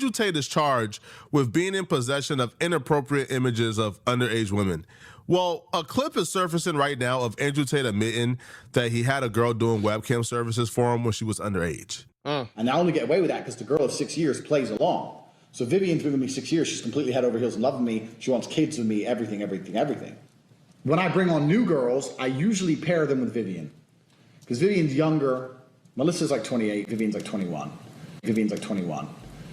Andrew Tate is charged with being in possession of inappropriate images of underage women. Well, a clip is surfacing right now of Andrew Tate admitting that he had a girl doing webcam services for him when she was underage. And I only get away with that because the girl of 6 years plays along. So Vivian's been with me 6 years. She's completely head over heels in love with me. She wants kids with me, everything. When I bring on new girls, I usually pair them with Vivian. Because Vivian's younger. Melissa's like 28. Vivian's like 21.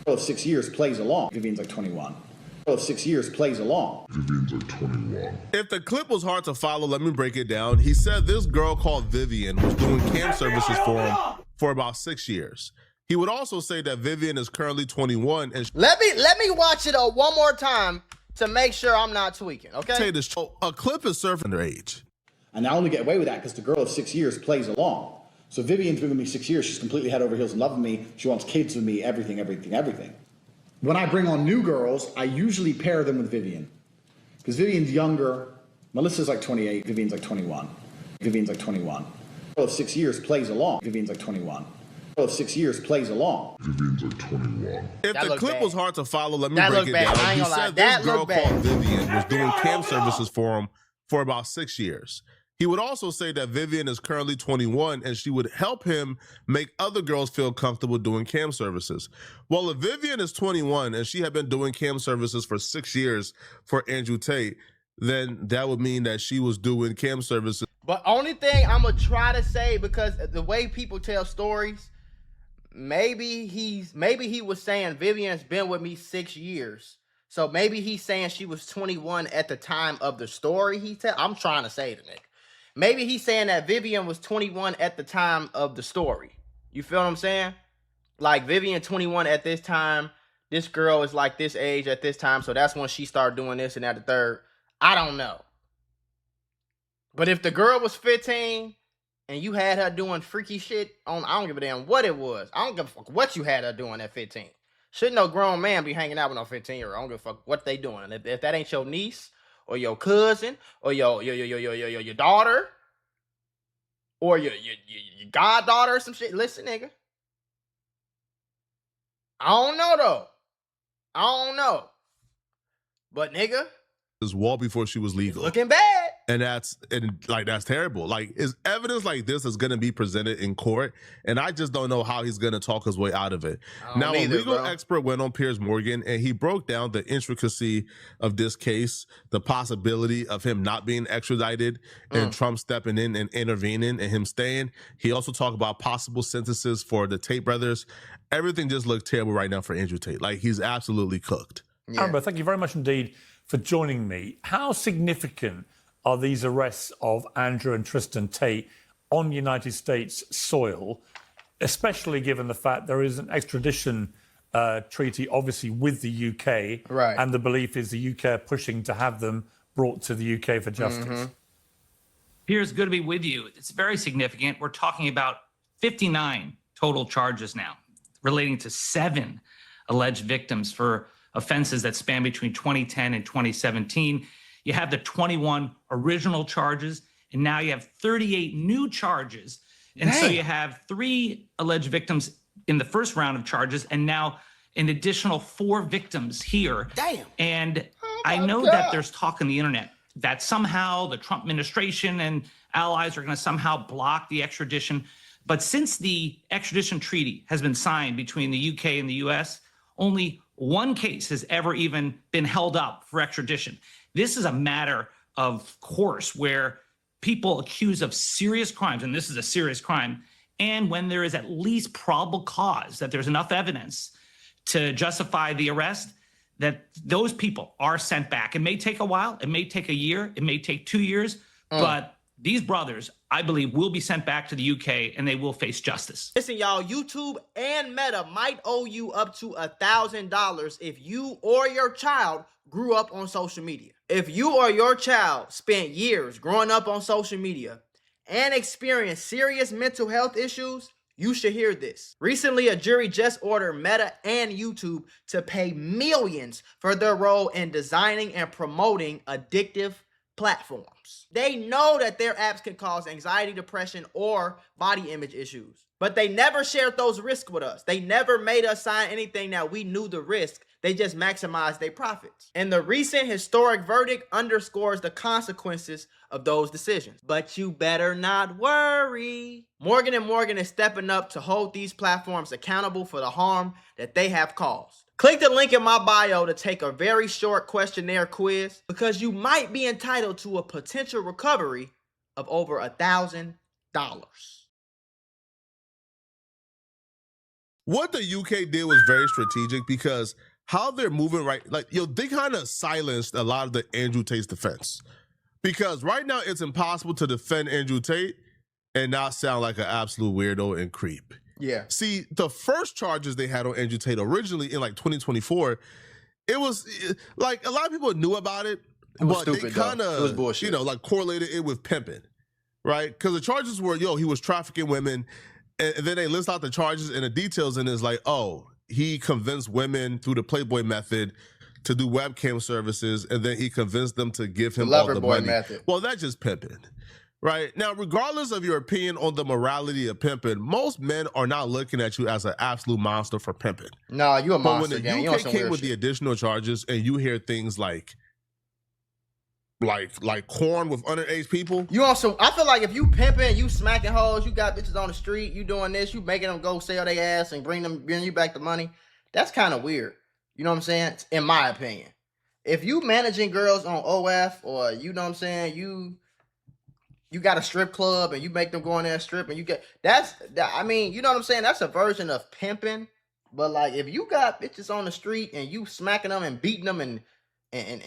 Girl of 6 years plays along. Vivian's like 21. Girl of 6 years plays along. Vivian's like 21. If the clip was hard to follow, let me break it down. He said this girl called Vivian was doing cam services for him for about 6 years. He would also say that Vivian is currently 21 and let me watch it one more time to make sure I'm not tweaking, okay? A clip is surfing underage. And I only get away with that because the girl of 6 years plays along. So Vivian's been with me 6 years. She's completely head over heels in love with me. She wants kids with me, everything. When I bring on new girls, I usually pair them with Vivian. Because Vivian's younger. Melissa's like 28. Vivian's like 21. Girl of 6 years plays along. Vivian's like 21. Girl of 6 years plays along. Vivian's like 21. If the clip was hard to follow, let me That break look it bad. I down. ain't He gonna lie. said That this girl look bad. called Vivian was doing cam services for him for about 6 years. He would also say that Vivian is currently 21 and she would help him make other girls feel comfortable doing cam services. Well, if Vivian is 21 and she had been doing cam services for 6 years for Andrew Tate, then that would mean that she was doing cam services. But only thing I'm gonna try to say, because the way people tell stories, maybe he was saying Vivian's been with me 6 years. So maybe he's saying she was 21 at the time of the story he tell. I'm trying to say to Nick. Maybe he's saying that Vivian was 21 at the time of the story. You feel what I'm saying? Like Vivian 21 at this time, this girl is like this age at this time, so that's when she started doing this and that the third. I don't know. But if the girl was 15 and you had her doing freaky shit on, I don't give a damn what it was. I don't give a fuck what you had her doing at 15. Shouldn't no grown man be hanging out with no 15-year-old. I don't give a fuck what they doing. And if that ain't your niece or your cousin or your daughter or your goddaughter or some shit, listen, nigga. I don't know though. I don't know. But nigga, This wall before she was legal. looking bad. And that's terrible. Like, is evidence like this is going to be presented in court, and I just don't know how he's going to talk his way out of it. Now, a legal expert went on Piers Morgan, and he broke down the intricacy of this case, the possibility of him not being extradited, and Trump stepping in and intervening, and him staying. He also talked about possible sentences for the Tate brothers. Everything just looks terrible right now for Andrew Tate. Like, he's absolutely cooked. Yeah. Amber, thank you very much indeed for joining me. How significant are these arrests of Andrew and Tristan Tate on United States soil, especially given the fact there is an extradition treaty, obviously, with the UK, right? And the belief is the UK are pushing to have them brought to the UK for justice. Piers, good to be with you. It's very significant. We're talking about 59 total charges now, relating to 7 alleged victims for offenses that span between 2010 and 2017. You have the 21 original charges, and now you have 38 new charges. And so you have 3 alleged victims in the first round of charges, and now an additional 4 victims here. Damn. And I know that there's talk on the internet that somehow the Trump administration and allies are going to somehow block the extradition. But since the extradition treaty has been signed between the UK and the US, only one case has ever even been held up for extradition. This is a matter of course where people accused of serious crimes, and this is a serious crime, and when there is at least probable cause that there's enough evidence to justify the arrest, that those people are sent back. It may take a while, it may take a year, it may take 2 years, but these brothers, I believe, will be sent back to the UK and they will face justice. Listen, y'all, YouTube and Meta might owe you up to $1,000 if you or your child grew up on social media. If you or your child spent years growing up on social media and experienced serious mental health issues, you should hear this. Recently, a jury just ordered Meta and YouTube to pay millions for their role in designing and promoting addictive platforms. They know that their apps can cause anxiety, depression, or body image issues. But they never shared those risks with us. They never made us sign anything that we knew the risk. They just maximized their profits. And the recent historic verdict underscores the consequences of those decisions. But you better not worry. Morgan & Morgan is stepping up to hold these platforms accountable for the harm that they have caused. Click the link in my bio to take a very short questionnaire quiz because you might be entitled to a potential recovery of over $1,000. What the UK did was very strategic because how they're moving right, like, they kind of silenced a lot of the Andrew Tate's defense. Because right now it's impossible to defend Andrew Tate and not sound like an absolute weirdo and creep. Yeah. See, the first charges they had on Andrew Tate originally in like 2024, it was like a lot of people knew about it, but they kind of, like correlated it with pimping, right? Because the charges were, he was trafficking women. And then they list out the charges and the details, and it's like, oh, he convinced women through the Playboy method to do webcam services, and then he convinced them to give him all the money. Method. Well, that's just pimping, right? Now, regardless of your opinion on the morality of pimping, most men are not looking at you as an absolute monster for pimping. No, you a monster. But when the UK came with the additional charges, and you hear things like corn with underage people. I feel like if you pimping, you smacking hoes, you got bitches on the street, you doing this, you making them go sell their ass and bring you back the money. That's kind of weird. You know what I'm saying? In my opinion. If you managing girls on OF or you know what I'm saying, you got a strip club and you make them go in there and strip and you know what I'm saying? That's a version of pimping. But like if you got bitches on the street and you smacking them and beating them and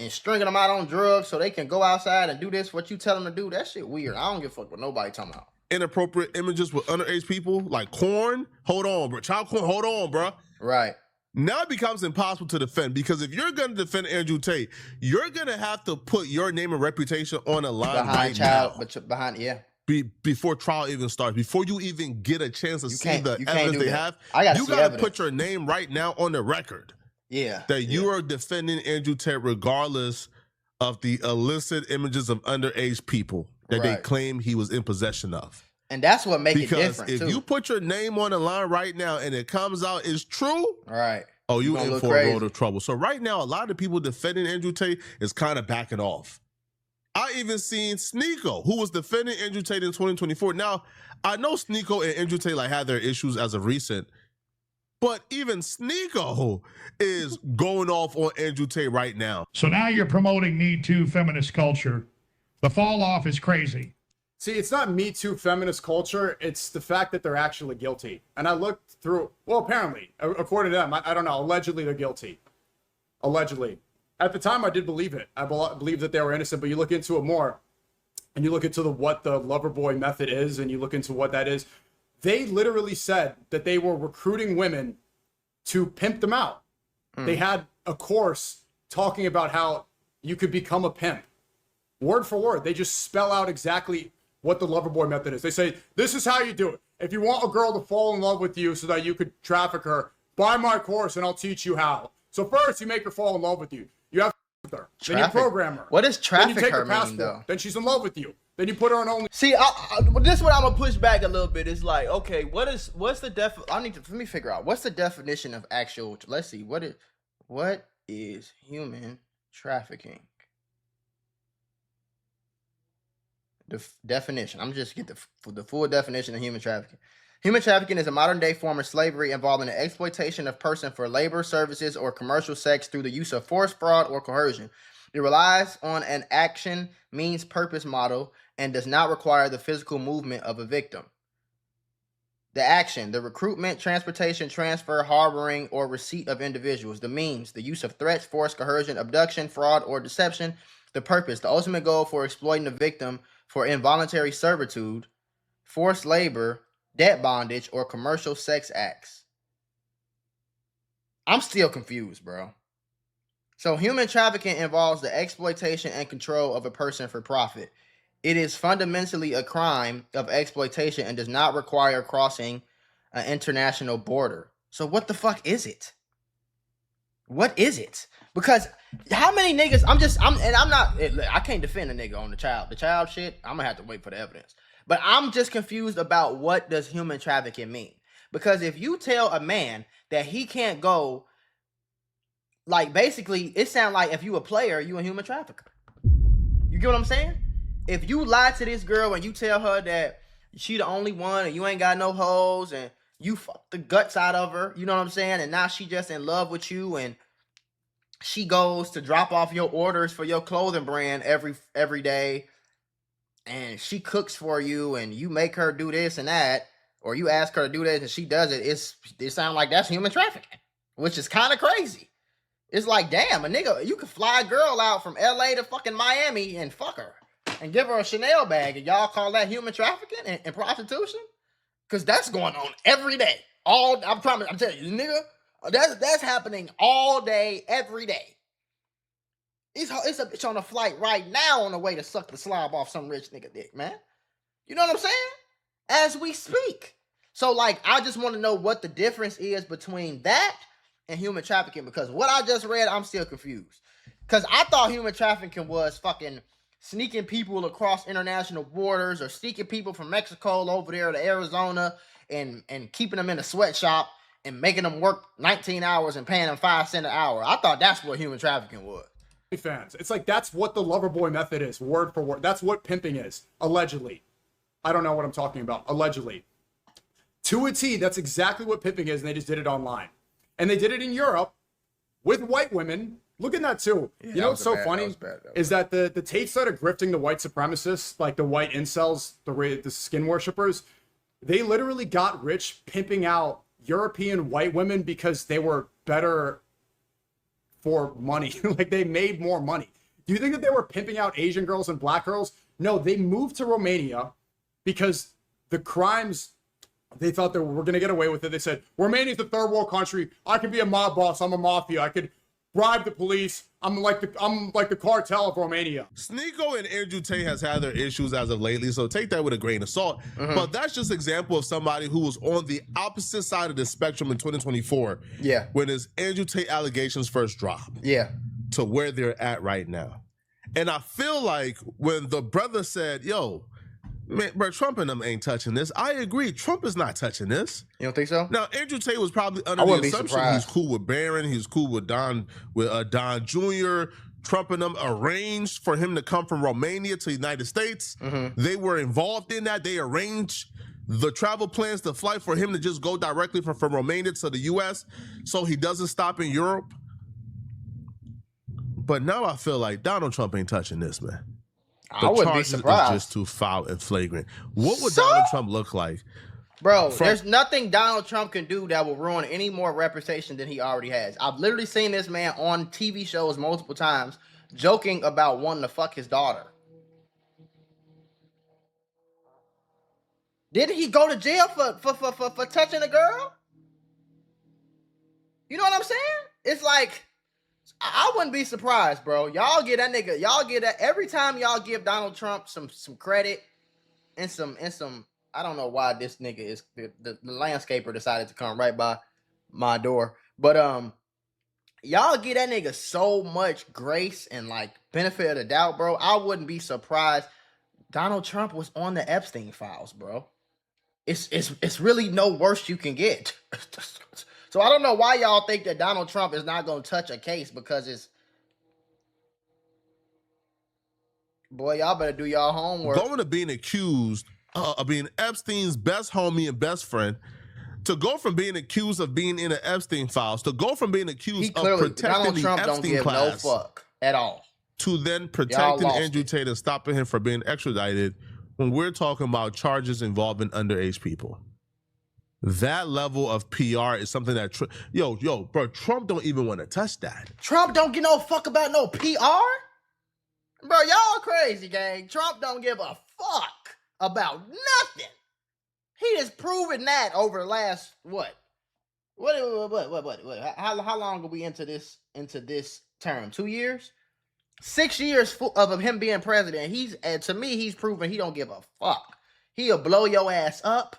stringing them out on drugs so they can go outside and do this, what you tell them to do, that shit weird. I don't give a fuck what nobody talking about. Inappropriate images with underage people, like corn, hold on, bro. Child corn, hold on, bro. Right. Now it becomes impossible to defend because if you're going to defend Andrew Tate, you're going to have to put your name and reputation on a line before trial even starts, before you even get a chance to see the evidence they have. You got to put your name right now on the record. Yeah. That you are defending Andrew Tate regardless of the illicit images of underage people that they claim he was in possession of. And that's what makes it different, if you put your name on the line right now and it comes out is true, right? Oh, you in for a world of trouble. So right now, a lot of people defending Andrew Tate is kind of backing off. I even seen Sneeko, who was defending Andrew Tate in 2024. Now, I know Sneeko and Andrew Tate had their issues as of recent, but even Sneeko is going off on Andrew Tate right now. So now you're promoting Me Too feminist culture. The fall off is crazy. See, it's not Me Too feminist culture. It's the fact that they're actually guilty. And I looked through, well, apparently, according to them, I don't know, allegedly they're guilty. Allegedly. At the time, I did believe it. I believe that they were innocent, but you look into it more, and you look into what the Loverboy method is, and you look into what that is. They literally said that they were recruiting women to pimp them out. They had a course talking about how you could become a pimp. Word for word, they just spell out exactly what the Loverboy method is. They say, this is how you do it. If you want a girl to fall in love with you so that you could traffic her, buy my course and I'll teach you how. So first, you make her fall in love with you. You have with her. Then you program her. What does traffic then you take her her passport. mean, though? Then she's in love with you. Then you put her on only. See, this is what I'm gonna push back a little bit. It's like, okay, what's the let me figure out what's the definition of actual. Let's see, what is human trafficking? The definition. I'm just get the full definition of human trafficking. Human trafficking is a modern day form of slavery involving the exploitation of person for labor, services, or commercial sex through the use of force, fraud, or coercion. It relies on an action, means, purpose model and does not require the physical movement of a victim. The action, the recruitment, transportation, transfer, harboring, or receipt of individuals. The means, the use of threats, force, coercion, abduction, fraud, or deception. The purpose, the ultimate goal for exploiting the victim for involuntary servitude, forced labor, debt bondage, or commercial sex acts. I'm still confused, bro. So human trafficking involves the exploitation and control of a person for profit. It is fundamentally a crime of exploitation and does not require crossing an international border. So what the fuck is it? What is it? Because how many niggas? I can't defend a nigga on the child shit. I'm gonna have to wait for the evidence. But I'm just confused about what does human trafficking mean? Because if you tell a man that he can't go, like basically, it sounds like if you a player, you a human trafficker. You get what I'm saying? If you lie to this girl and you tell her that she the only one and you ain't got no hoes and you fuck the guts out of her, you know what I'm saying? And now she just in love with you and she goes to drop off your orders for your clothing brand every day, and she cooks for you and you make her do this and that, or you ask her to do this and she does it. It sounds like that's human trafficking, which is kind of crazy. It's like, damn, a nigga, you could fly a girl out from LA to fucking Miami and fuck her and give her a Chanel bag, and y'all call that human trafficking and prostitution? Because that's going on every day. I'm telling you, nigga, that's happening all day, every day. It's a bitch on a flight right now on the way to suck the slob off some rich nigga dick, man. You know what I'm saying? As we speak. So, like, I just want to know what the difference is between that and human trafficking, because what I just read, I'm still confused. Because I thought human trafficking was fucking sneaking people across international borders or sneaking people from Mexico over there to Arizona and keeping them in a sweatshop and making them work 19 hours and paying them 5 cents an hour. I thought that's what human trafficking was. Fans, it's like that's what the lover boy method is, word for word. That's what pimping is, allegedly. I don't know what I'm talking about, allegedly. To a T, that's exactly what pimping is, and they just did it online. And they did it in Europe with white women. Look at that too. Yeah, you know what's so funny is that the Tate started grifting the white supremacists, like the white incels, the skin worshippers. They literally got rich pimping out European white women because they were better for money. Like, they made more money. Do you think that they were pimping out Asian girls and black girls? No, they moved to Romania because the crimes, they thought they were going to get away with it. They said, Romania's the third world country. I can be a mob boss. I'm a mafia. I could bribe the police. I'm like the cartel of Romania. Sneeko and Andrew Tate has had their issues as of lately, so take that with a grain of salt. But that's just an example of somebody who was on the opposite side of the spectrum in 2024. Yeah. When his Andrew Tate allegations first dropped. Yeah. To where they're at right now. And I feel like when the brother said, yo, man, bro, Trump and them ain't touching this. I agree. Trump is not touching this. You don't think so? Now, Andrew Tate was probably under the assumption he's cool with Barron, he's cool with Don Jr. Trump and them arranged for him to come from Romania to the United States. They were involved in that. They arranged the travel plans, the flight for him to just go directly from Romania to the U.S. so he doesn't stop in Europe. But now I feel like Donald Trump ain't touching this, man. I wouldn't be surprised. Is just too foul and flagrant. What would Donald Trump look like? Bro, there's nothing Donald Trump can do that will ruin any more reputation than he already has. I've literally seen this man on TV shows multiple times joking about wanting to fuck his daughter. Didn't he go to jail for touching a girl? You know what I'm saying? It's like, I wouldn't be surprised, bro. Y'all get that every time y'all give Donald Trump some credit and some I don't know why this nigga is the landscaper decided to come right by my door. But y'all give that nigga so much grace and like benefit of the doubt, bro. I wouldn't be surprised. Donald Trump was on the Epstein files, bro. It's really no worse you can get. So I don't know why y'all think that Donald Trump is not going to touch a case, because it's, boy, y'all better do y'all homework. Going to being accused of being Epstein's best homie and best friend, to go from being accused of being in the Epstein files, to go from being accused of protecting Donald Trump the Epstein don't give class, no fuck at all, to then protecting Andrew Tate and stopping him from being extradited when we're talking about charges involving underage people. That level of PR is something that, bro, Trump don't even want to touch that. Trump don't give no fuck about no PR? Bro, y'all crazy, gang. Trump don't give a fuck about nothing. He has proven that over the last, what? How long are we into this term? 2 years? 6 years of him being president. To me, he's proven he don't give a fuck. He'll blow your ass up.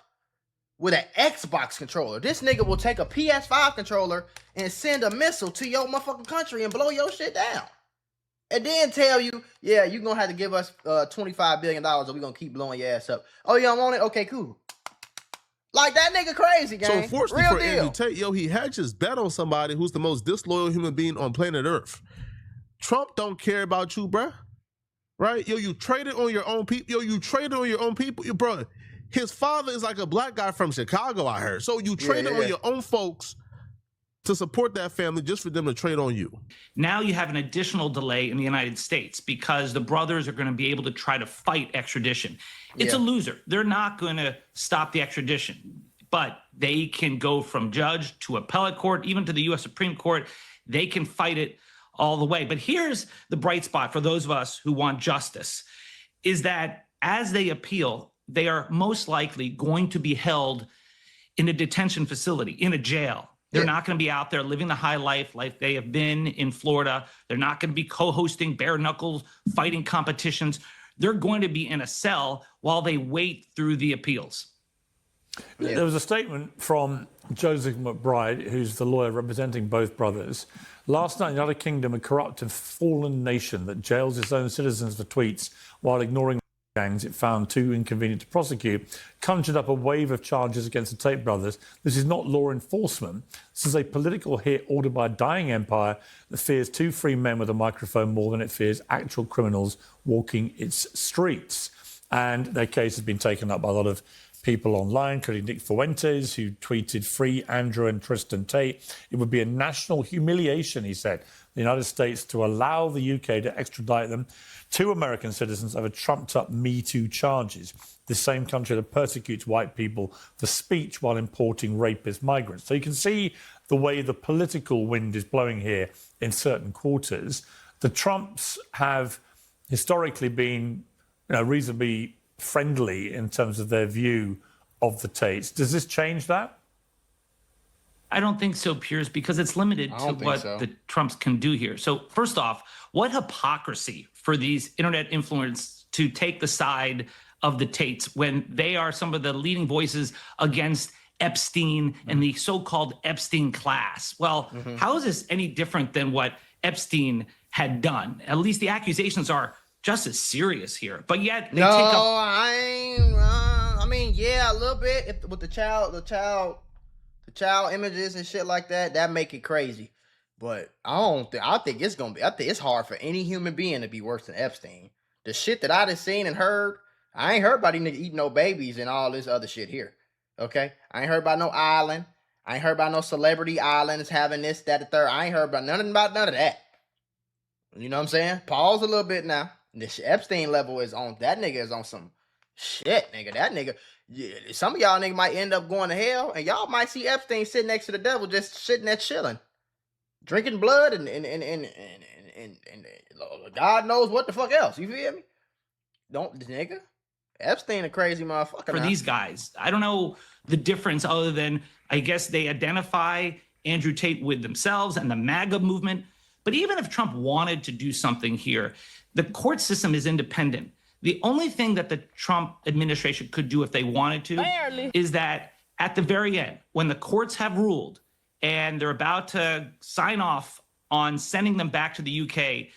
with an Xbox controller. This nigga will take a PS5 controller and send a missile to your motherfucking country and blow your shit down. And then tell you, yeah, you're going to have to give us $25 billion or we're going to keep blowing your ass up. Oh, you don't want it? Okay, cool. Like, that nigga crazy, gang. So, unfortunately Real for deal. Andrew Tate, yo, he hedges bet on somebody who's the most disloyal human being on planet Earth. Trump don't care about you, bruh. Right? Yo, you traded on your own people. Yo, you traded on your own people. Yo, bro, his father is like a black guy from Chicago, I heard. So you traded on your own folks to support that family just for them to trade on you. Now you have an additional delay in the United States because the brothers are going to be able to try to fight extradition. It's a loser. They're not going to stop the extradition, but they can go from judge to appellate court, even to the U.S. Supreme Court. They can fight it all the way. But here's the bright spot for those of us who want justice, is that as they appeal, they are most likely going to be held in a detention facility, in a jail. They're not going to be out there living the high life like they have been in Florida. They're not going to be co-hosting bare knuckles fighting competitions. They're going to be in a cell while they wait through the appeals. There was a statement from Joseph McBride, who's the lawyer representing both brothers. Last night, the United Kingdom, a corrupt and fallen nation that jails its own citizens for tweets while ignoring gangs it found too inconvenient to prosecute, conjured up a wave of charges against the Tate brothers. This is not law enforcement. This is a political hit ordered by a dying empire that fears two free men with a microphone more than it fears actual criminals walking its streets. And their case has been taken up by a lot of people online, including Nick Fuentes, who tweeted, "Free Andrew and Tristan Tate. It would be a national humiliation," he said, the United States to allow the UK to extradite them. Two American citizens over trumped-up Me Too charges. The same country that persecutes white people for speech while importing rapist migrants. So you can see the way the political wind is blowing here in certain quarters. The Trumps have historically been, reasonably friendly in terms of their view of the Tates. Does this change that? I don't think so, Piers, because it's limited to what the Trumps can do here. So first off, what hypocrisy for these internet influencers to take the side of the Tates when they are some of the leading voices against Epstein and the so-called Epstein class. Well, how is this any different than what Epstein had done? At least the accusations are just as serious here, but yet they take up. I mean, yeah, a little bit with the child images and shit like that. That make it crazy, but I think it's gonna be. I think it's hard for any human being to be worse than Epstein. The shit that I done seen and heard, I ain't heard about these niggas eating no babies and all this other shit here. Okay, I ain't heard about no island. I ain't heard about no celebrity islands having this, that, the third. I ain't heard about none of that. You know what I'm saying? Pause a little bit now. This Epstein level is on, that nigga is on some shit, nigga. That nigga, some of y'all nigga might end up going to hell, and y'all might see Epstein sitting next to the devil, just sitting there chilling, drinking blood, and God knows what the fuck else. You feel me? Nigga. Epstein a crazy motherfucker. For these guys, I don't know the difference other than I guess they identify Andrew Tate with themselves and the MAGA movement. But even if Trump wanted to do something here, the court system is independent. The only thing that the Trump administration could do if they wanted to is that at the very end, when the courts have ruled and they're about to sign off on sending them back to the UK,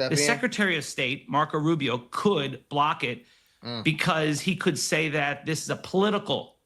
the Secretary of State, Marco Rubio, could block it because he could say that this is a political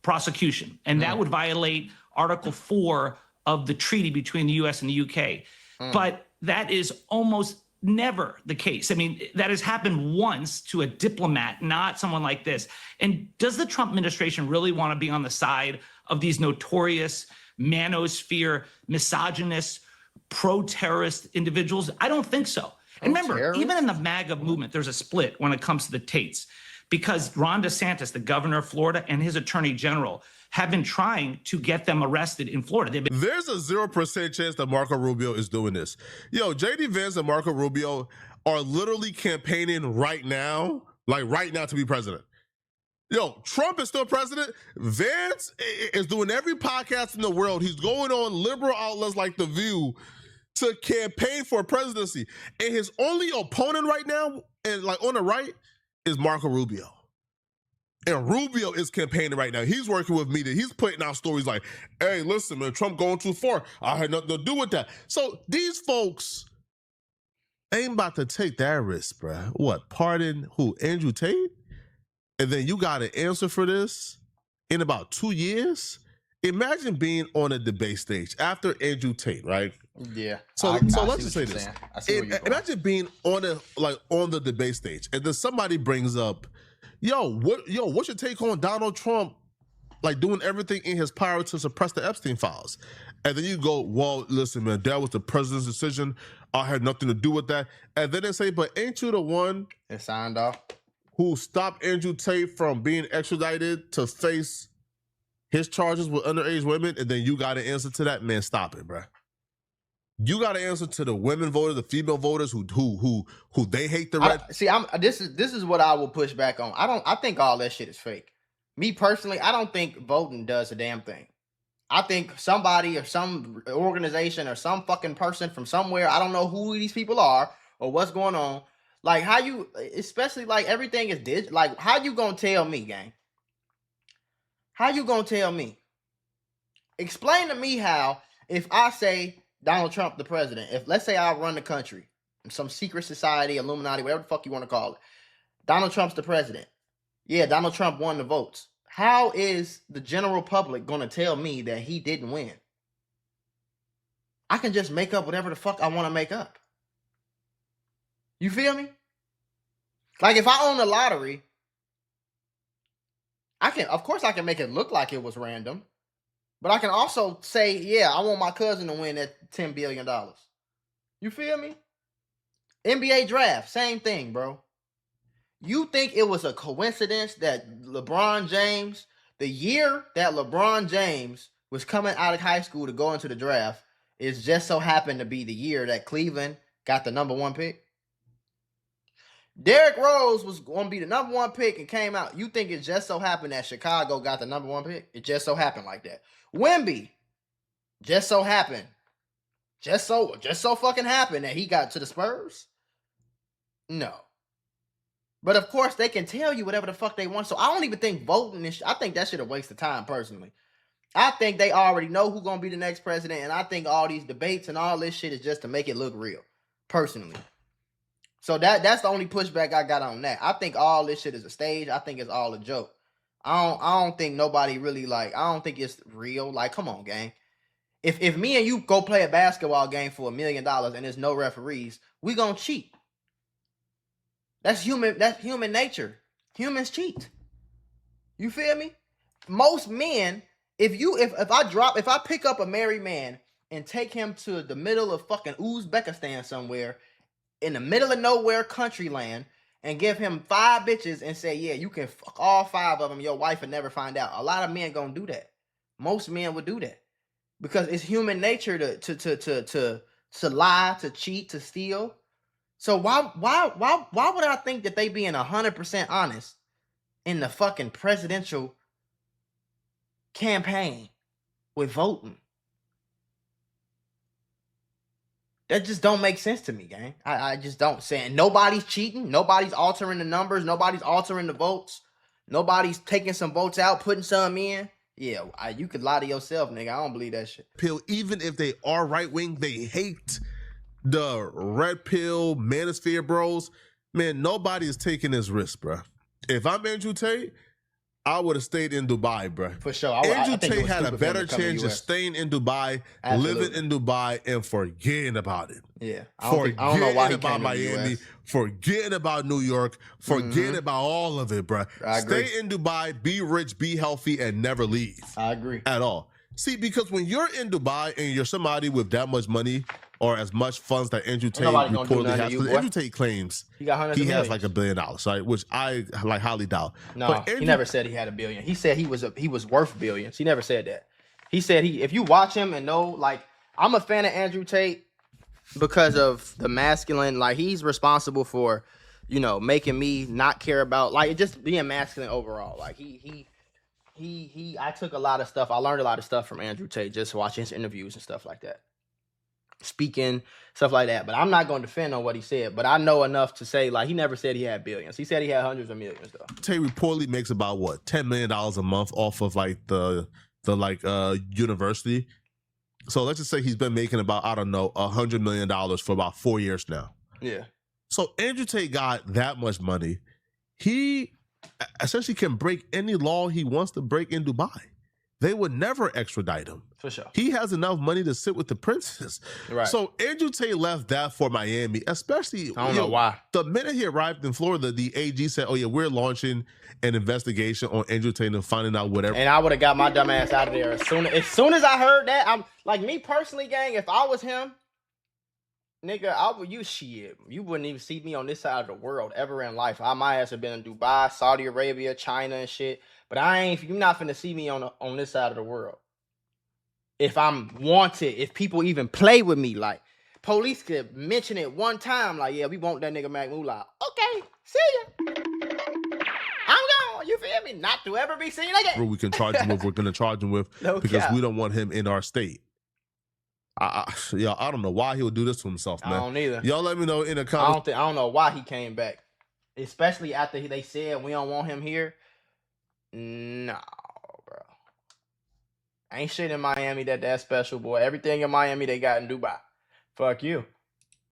prosecution, and that would violate Article 4 of the treaty between the US and the UK. But that is almost never the case. I mean, that has happened once to a diplomat, not someone like this. And does the Trump administration really want to be on the side of these notorious manosphere, misogynist, pro-terrorist individuals? I don't think so. And remember, even in the MAGA movement, there's a split when it comes to the Tates, because Ron DeSantis, the governor of Florida, and his attorney general have been trying to get them arrested in Florida. There's a 0% chance that Marco Rubio is doing this. Yo, J.D. Vance and Marco Rubio are literally campaigning right now to be president. Yo, Trump is still president. Vance is doing every podcast in the world. He's going on liberal outlets like The View to campaign for presidency. And his only opponent right now, and like on the right, is Marco Rubio. And Rubio is campaigning right now. He's working with media. He's putting out stories like, hey, listen, man, Trump going too far. I had nothing to do with that. So these folks ain't about to take that risk, bruh. What, pardon who? Andrew Tate? And then you got to answer for this in about 2 years? Imagine being on a debate stage after Andrew Tate, right? Yeah. So let's just say this. Imagine being on the debate stage, and then somebody brings up, what's your take on Donald Trump, like doing everything in his power to suppress the Epstein files? And then you go, well, listen, man, that was the president's decision. I had nothing to do with that. And then they say, but ain't you the one that signed off who stopped Andrew Tate from being extradited to face his charges with underage women? And then you got to answer to that? Man, stop it, bro. You got to answer to the women voters, the female voters who they hate the red. This is what I will push back on. I think all that shit is fake. Me personally, I don't think voting does a damn thing. I think somebody or some organization or some fucking person from somewhere, I don't know who these people are or what's going on. Like how you, especially like everything is digital. Like how you gonna tell me, gang? How you gonna tell me? Explain to me how, if I say Donald Trump the president, if let's say I run the country, some secret society, Illuminati, whatever the fuck you want to call it, Donald Trump's the president. Yeah, Donald Trump won the votes. How is the general public gonna tell me that he didn't win? I can just make up whatever the fuck I want to make up. You feel me? Like if I own the lottery, of course I can make it look like it was random, but I can also say, yeah, I want my cousin to win that $10 billion. You feel me? NBA draft, same thing, bro. You think it was a coincidence that LeBron James, the year that LeBron James was coming out of high school to go into the draft, is just so happened to be the year that Cleveland got the #1 pick? Derrick Rose was going to be the #1 pick and came out. You think it just so happened that Chicago got the #1 pick? It just so happened like that. Wemby, just so happened. Just so fucking happened that he got to the Spurs? No. But of course, they can tell you whatever the fuck they want. So I don't even think voting is, I think that shit a waste of time, personally. I think they already know who's going to be the next president. And I think all these debates and all this shit is just to make it look real, personally. So that's the only pushback I got on that. I think all this shit is a stage. I think it's all a joke. I don't think nobody really I don't think it's real. Like, come on, gang. If me and you go play a basketball game for $1 million and there's no referees, we gonna cheat. That's human nature. Humans cheat. You feel me? Most men, if I pick up a married man and take him to the middle of fucking Uzbekistan somewhere, in the middle of nowhere country land, and give him 5 bitches and say, yeah, you can fuck all 5 of them, your wife would never find out. A lot of men gonna do that. Most men would do that. Because it's human nature to lie, to cheat, to steal. So why would I think that they being 100% honest in the fucking presidential campaign with voting? That just don't make sense to me, gang. I just don't say it. Nobody's cheating. Nobody's altering the numbers. Nobody's altering the votes. Nobody's taking some votes out, putting some in. Yeah, you could lie to yourself, nigga. I don't believe that shit. Even if they are right-wing, they hate the red pill manosphere bros. Man, nobody is taking this risk, bro. If I'm Andrew Tate, I would have stayed in Dubai, bro. For sure. Andrew Tate had a better chance of staying in Dubai, living in Dubai, and forgetting about it. Yeah. I don't know why he about Miami, forgetting about New York, forgetting about all of it, bro. Stay in Dubai, be rich, be healthy, and never leave. I agree. At all. See, because when you're in Dubai and you're somebody with that much money or as much funds that Andrew Tate reportedly has, because Andrew Tate claims he has like $1 billion, right? Which I highly doubt. No, but he never said he had $1 billion. He said he was worth billions. He never said that. He said if you watch him and know, like, I'm a fan of Andrew Tate because of the masculine, like, he's responsible for, making me not care about, like, just being masculine overall. Like, I took a lot of stuff. I learned a lot of stuff from Andrew Tate just watching his interviews and stuff like that. speaking, stuff like that. But I'm not going to defend on what he said. But I know enough to say, like, he never said he had billions. He said he had hundreds of millions, though. Tate reportedly makes about what, $10 million a month off of like the university. So let's just say he's been making about, I don't know, $100 million for about 4 years now. Yeah. So Andrew Tate got that much money. He essentially can break any law he wants to break in Dubai. They would never extradite him. For sure. He has enough money to sit with the princes. Right. So Andrew Tate left that for Miami, especially. I don't know why. The minute he arrived in Florida, the AG said, "Oh yeah, we're launching an investigation on Andrew Tate and finding out whatever." And I would have got my dumb ass out of there as soon as I heard that. I'm like, me personally, gang. If I was him, nigga, you wouldn't even see me on this side of the world ever in life. My ass have been in Dubai, Saudi Arabia, China, and shit. But you're not finna see me on this side of the world. If I'm wanted, if people even play with me, like police could mention it one time, like, yeah, we want that nigga Mula. Okay, see ya. I'm gone. You feel me? Not to ever be seen again. We can charge him with. We're gonna charge him with because we don't want him in our state. I don't know why he would do this to himself, man. I don't either. Y'all let me know in the comments. I don't know why he came back, especially after they said we don't want him here. No, bro. Ain't shit in Miami that special, boy. Everything in Miami they got in Dubai. Fuck you.